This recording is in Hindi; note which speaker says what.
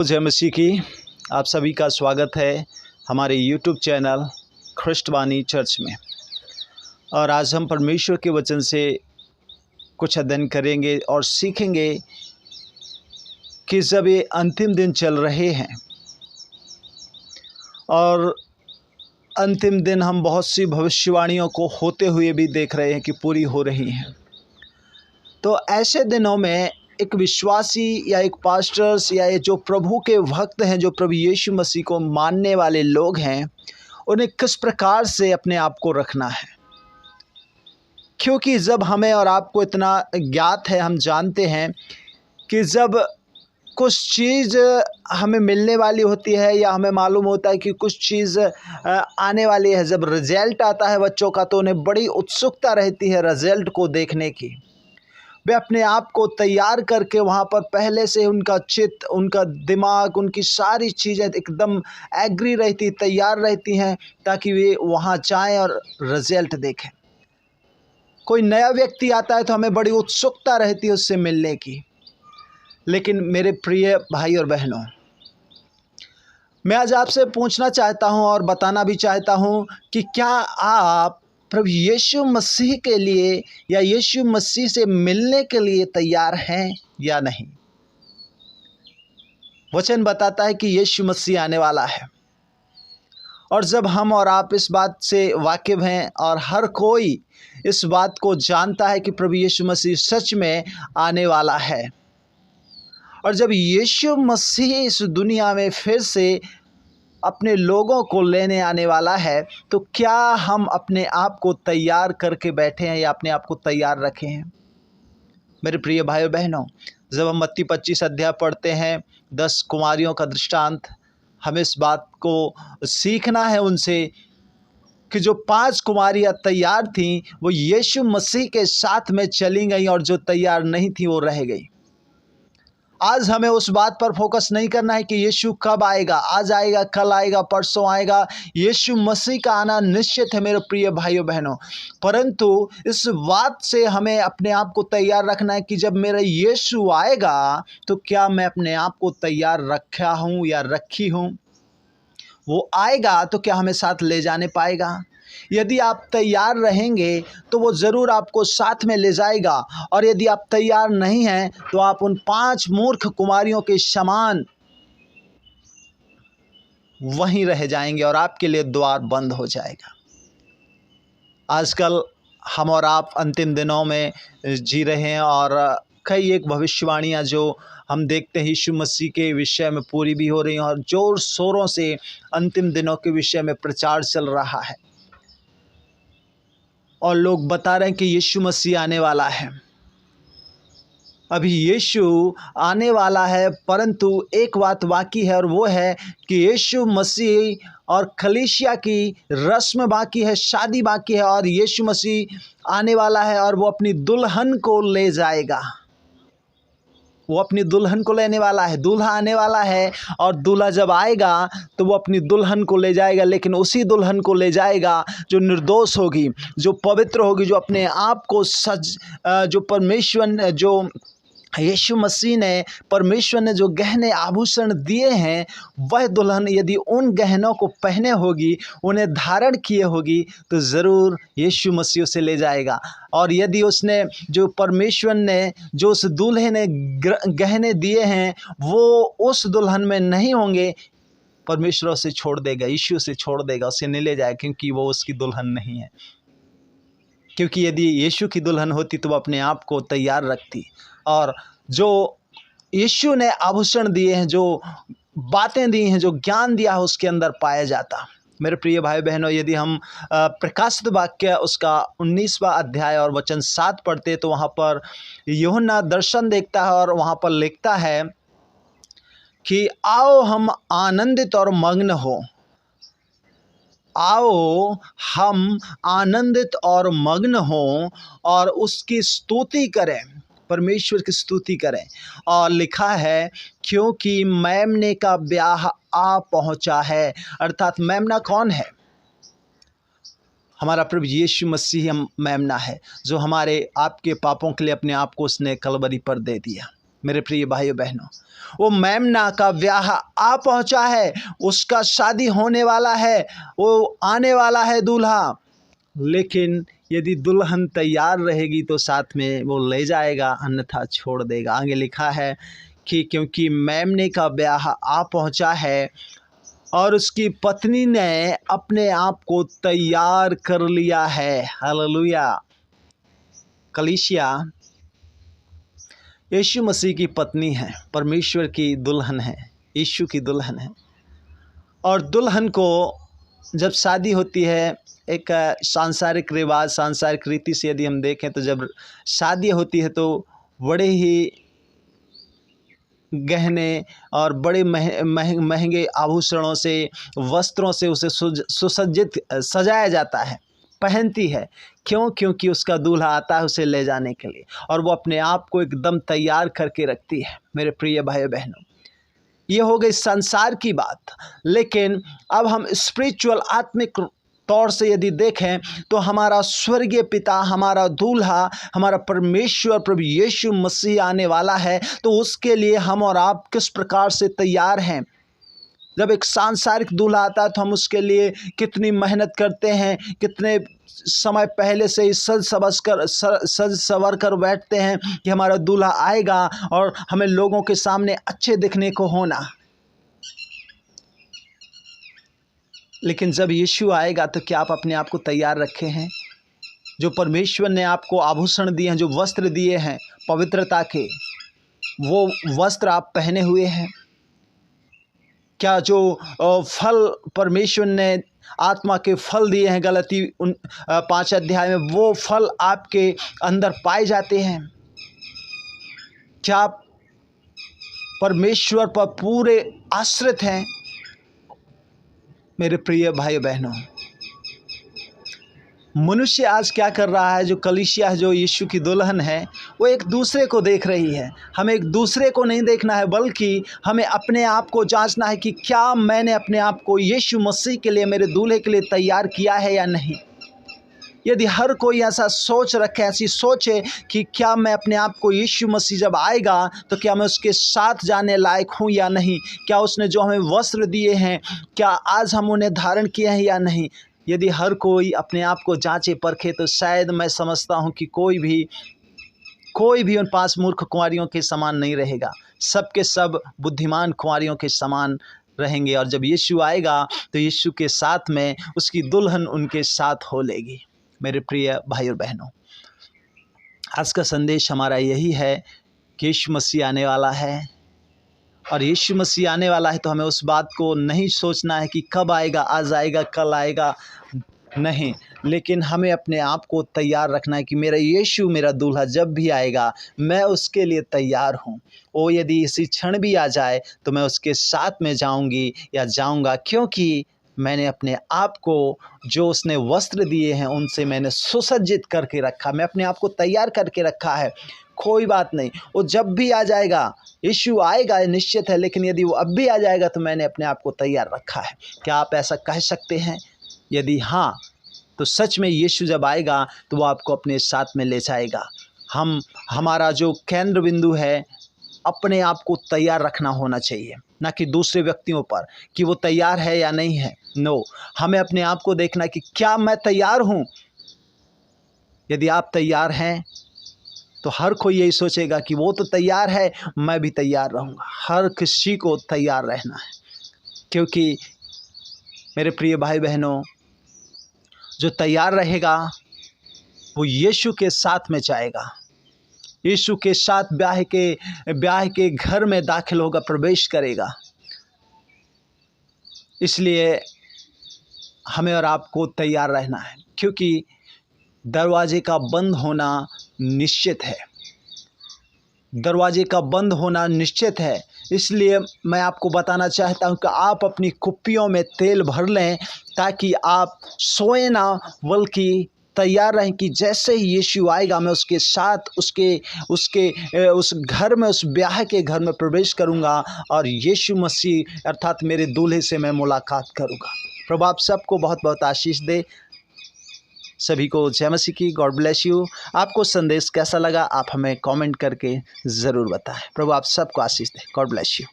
Speaker 1: जय मसीह की। आप सभी का स्वागत है हमारे YouTube चैनल ख्रिस्टवाणी चर्च में। और आज हम परमेश्वर के वचन से कुछ अध्ययन करेंगे और सीखेंगे कि जब ये अंतिम दिन चल रहे हैं और अंतिम दिन हम बहुत सी भविष्यवाणियों को होते हुए भी देख रहे हैं कि पूरी हो रही हैं, तो ऐसे दिनों में एक विश्वासी या एक पास्टर्स या ये जो प्रभु के भक्त हैं, जो प्रभु यीशु मसीह को मानने वाले लोग हैं, उन्हें किस प्रकार से अपने आप को रखना है। क्योंकि जब हमें और आपको इतना ज्ञात है, हम जानते हैं कि जब कुछ चीज़ हमें मिलने वाली होती है या हमें मालूम होता है कि कुछ चीज़ आने वाली है, जब रिज़ल्ट आता है बच्चों का, तो उन्हें बड़ी उत्सुकता रहती है रिज़ल्ट को देखने की। वे अपने आप को तैयार करके वहाँ पर पहले से उनका चित्त, उनका दिमाग, उनकी सारी चीज़ें एकदम एग्री रहती, तैयार रहती हैं ताकि वे वहाँ जाएं और रिज़ल्ट देखें। कोई नया व्यक्ति आता है तो हमें बड़ी उत्सुकता रहती है उससे मिलने की। लेकिन मेरे प्रिय भाई और बहनों, मैं आज आपसे पूछना चाहता हूँ और बताना भी चाहता हूँ कि क्या आप प्रभु यीशु मसीह के लिए या यीशु मसीह से मिलने के लिए तैयार हैं या नहीं। वचन बताता है कि यीशु मसीह आने वाला है, और जब हम और आप इस बात से वाकिफ़ हैं और हर कोई इस बात को जानता है कि प्रभु यीशु मसीह सच में आने वाला है, और जब यीशु मसीह इस दुनिया में फिर से अपने लोगों को लेने आने वाला है, तो क्या हम अपने आप को तैयार करके बैठे हैं या अपने आप को तैयार रखे हैं। मेरे प्रिय भाइयों बहनों, जब हम मत्ती 25 अध्याय पढ़ते हैं, 10 कुमारियों का दृष्टांत, हमें इस बात को सीखना है उनसे कि जो 5 कुमारियाँ तैयार थीं वो यीशु मसीह के साथ में चली गईं, और जो तैयार नहीं थी वो रह गई। आज हमें उस बात पर फोकस नहीं करना है कि यीशु कब आएगा, आज आएगा, कल आएगा, परसों आएगा। यीशु मसीह का आना निश्चित है मेरे प्रिय भाइयों बहनों, परंतु इस बात से हमें अपने आप को तैयार रखना है कि जब मेरा यीशु आएगा तो क्या मैं अपने आप को तैयार रखा हूँ या रखी हूँ। वो आएगा तो क्या हमें साथ ले जाने पाएगा। यदि आप तैयार रहेंगे तो वो ज़रूर आपको साथ में ले जाएगा, और यदि आप तैयार नहीं हैं तो आप उन 5 मूर्ख कुमारियों के समान वहीं रह जाएंगे और आपके लिए द्वार बंद हो जाएगा। आजकल हम और आप अंतिम दिनों में जी रहे हैं, और कई एक भविष्यवाणियाँ जो हम देखते हैं यीशु मसीह के विषय में पूरी भी हो रही हैं, और जोर शोरों से अंतिम दिनों के विषय में प्रचार चल रहा है, और लोग बता रहे हैं कि यीशु मसीह आने वाला है। अभी यीशु आने वाला है, परंतु एक बात बाकी है, और वो है कि यीशु मसीह और कलीसिया की रस्म बाकी है, शादी बाकी है, और यीशु मसीह आने वाला है और वो अपनी दुल्हन को ले जाएगा। वो अपनी दुल्हन को लेने वाला है। दूल्हा आने वाला है, और दूल्हा जब आएगा तो वो अपनी दुल्हन को ले जाएगा, लेकिन उसी दुल्हन को ले जाएगा जो निर्दोष होगी, जो पवित्र होगी, जो अपने आप को जो परमेश्वर ने, जो यीशु मसीह ने, परमेश्वर ने जो गहने आभूषण दिए हैं, वह दुल्हन यदि उन गहनों को पहने होगी, उन्हें धारण किए होगी, तो ज़रूर यीशु मसीह उसे ले जाएगा। और यदि उसने, जो परमेश्वर ने, जो उस दूल्हे ने गहने दिए हैं, वो उस दुल्हन में नहीं होंगे, परमेश्वर उसे छोड़ देगा, यीशु उसे छोड़ देगा, उसे नहीं ले जाएगा, क्योंकि वो उसकी दुल्हन नहीं है। क्योंकि यदि यीशु की दुल्हन होती तो वो अपने आप को तैयार रखती, और जो यीशु ने आभूषण दिए हैं, जो बातें दी हैं, जो ज्ञान दिया है, उसके अंदर पाया जाता। मेरे प्रिय भाई बहनों, यदि हम प्रकाशित वाक्य उसका 19वां अध्याय और वचन 7 पढ़ते तो वहाँ पर यूहन्ना दर्शन देखता है, और वहाँ पर लिखता है कि आओ हम आनंदित और मग्न हो, आओ हम आनंदित और मग्न हों और उसकी स्तुति करें, परमेश्वर की स्तुति करें। और लिखा है क्योंकि मेमने का ब्याह आ पहुंचा है। अर्थात मेमना कौन है? हमारा प्रभु यीशु मसीह मेमना है, जो हमारे आपके पापों के लिए अपने आप को उसने कलवरी पर दे दिया। मेरे प्रिय भाइयों बहनों, वो मेमना का ब्याह आ पहुंचा है, उसका शादी होने वाला है, वो आने वाला है दूल्हा। लेकिन यदि दुल्हन तैयार रहेगी तो साथ में वो ले जाएगा, अन्यथा छोड़ देगा। आगे लिखा है कि क्योंकि मेमने का ब्याह आ पहुंचा है और उसकी पत्नी ने अपने आप को तैयार कर लिया है। हालेलुया। कलीसिया यीशु मसीह की पत्नी है, परमेश्वर की दुल्हन है, यीशु की दुल्हन है। और दुल्हन को जब शादी होती है, एक सांसारिक रिवाज, सांसारिक रीति से यदि हम देखें तो जब शादी होती है तो बड़े ही गहने और बड़े महंगे आभूषणों से, वस्त्रों से उसे सुसज्जित सजाया जाता है, पहनती है। क्यों? क्योंकि उसका दूल्हा आता है उसे ले जाने के लिए, और वो अपने आप को एकदम तैयार करके रखती है। मेरे प्रिय भाइयों बहनों, ये हो गई संसार की बात। लेकिन अब हम स्पिरिचुअल, आत्मिक तौर से यदि देखें तो हमारा स्वर्गीय पिता, हमारा दूल्हा, हमारा परमेश्वर प्रभु यीशु मसीह आने वाला है। तो उसके लिए हम और आप किस प्रकार से तैयार हैं? जब एक सांसारिक दूल्हा आता है तो हम उसके लिए कितनी मेहनत करते हैं, कितने समय पहले से ही सज सवर कर बैठते हैं कि हमारा दूल्हा आएगा और हमें लोगों के सामने अच्छे दिखने को होना। लेकिन जब यीशु आएगा तो क्या आप अपने आप को तैयार रखे हैं? जो परमेश्वर ने आपको आभूषण दिए हैं, जो वस्त्र दिए हैं पवित्रता के, वो वस्त्र आप पहने हुए हैं? क्या जो फल परमेश्वर ने आत्मा के फल दिए हैं गलती 5 अध्याय में, वो फल आपके अंदर पाए जाते हैं? क्या आप परमेश्वर पर पूरे आश्रित हैं? मेरे प्रिय भाई बहनों, मनुष्य आज क्या कर रहा है, जो कलीसिया है, जो यीशु की दुल्हन है, वो एक दूसरे को देख रही है। हमें एक दूसरे को नहीं देखना है, बल्कि हमें अपने आप को जांचना है कि क्या मैंने अपने आप को यीशु मसीह के लिए, मेरे दूल्हे के लिए तैयार किया है या नहीं। यदि हर कोई ऐसा सोच रखे, ऐसी सोचे कि क्या मैं अपने आप को यीशु मसीह जब आएगा तो क्या मैं उसके साथ जाने लायक हूँ या नहीं, क्या उसने जो हमें वस्त्र दिए हैं क्या आज हम उन्हें धारण किए हैं या नहीं। यदि हर कोई अपने आप को जांचे परखे तो शायद मैं समझता हूँ कि कोई भी उन 5 मूर्ख कुंवारियों के समान नहीं रहेगा। सब के सब बुद्धिमान कुंवारियों के समान रहेंगे। और जब यीशु आएगा तो यीशु के साथ में उसकी दुल्हन उनके साथ हो लेगी। मेरे प्रिय भाई और बहनों, आज का संदेश हमारा यही है कि यीशु मसीह आने वाला है, और यीशु मसीह आने वाला है तो हमें उस बात को नहीं सोचना है कि कब आएगा, आज आएगा, कल आएगा, नहीं। लेकिन हमें अपने आप को तैयार रखना है कि मेरा यीशु, मेरा दूल्हा जब भी आएगा मैं उसके लिए तैयार हूँ। वो यदि इसी क्षण भी आ जाए तो मैं उसके साथ में जाऊँगी या जाऊँगा, क्योंकि मैंने अपने आप को, जो उसने वस्त्र दिए हैं उनसे मैंने सुसज्जित करके रखा, मैं अपने आप को तैयार करके रखा है। कोई बात नहीं, वो जब भी आ जाएगा, यीशु आएगा निश्चित है, लेकिन यदि वो अब भी आ जाएगा तो मैंने अपने आप को तैयार रखा है। क्या आप ऐसा कह सकते हैं? यदि हाँ, तो सच में यीशु जब आएगा तो वो आपको अपने साथ में ले जाएगा। हमारा जो केंद्र बिंदु है, अपने आप को तैयार रखना होना चाहिए, ना कि दूसरे व्यक्तियों पर कि वो तैयार है या नहीं है। नो, हमें अपने आप को देखना है कि क्या मैं तैयार हूँ। यदि आप तैयार हैं तो हर कोई यही सोचेगा कि वो तो तैयार है, मैं भी तैयार रहूँगा। हर किसी को तैयार रहना है, क्योंकि मेरे प्रिय भाई बहनों, जो तैयार रहेगा वो यीशु के साथ में जाएगा, यीशु के साथ ब्याह के घर में दाखिल होगा, प्रवेश करेगा। इसलिए हमें और आपको तैयार रहना है, क्योंकि दरवाजे का बंद होना निश्चित है, दरवाजे का बंद होना निश्चित है। इसलिए मैं आपको बताना चाहता हूं कि आप अपनी कुप्पियों में तेल भर लें, ताकि आप सोए ना, बल्कि तैयार रहें कि जैसे ही यीशु आएगा मैं उसके साथ उस घर में, उस ब्याह के घर में प्रवेश करूंगा और यीशु मसीह अर्थात मेरे दूल्हे से मैं मुलाकात करूंगा। प्रभु आप सबको बहुत बहुत आशीष दे। सभी को जय मसीह की। God bless you. आपको संदेश कैसा लगा आप हमें कमेंट करके ज़रूर बताएं। प्रभु आप सबको आशीष दे। God bless you.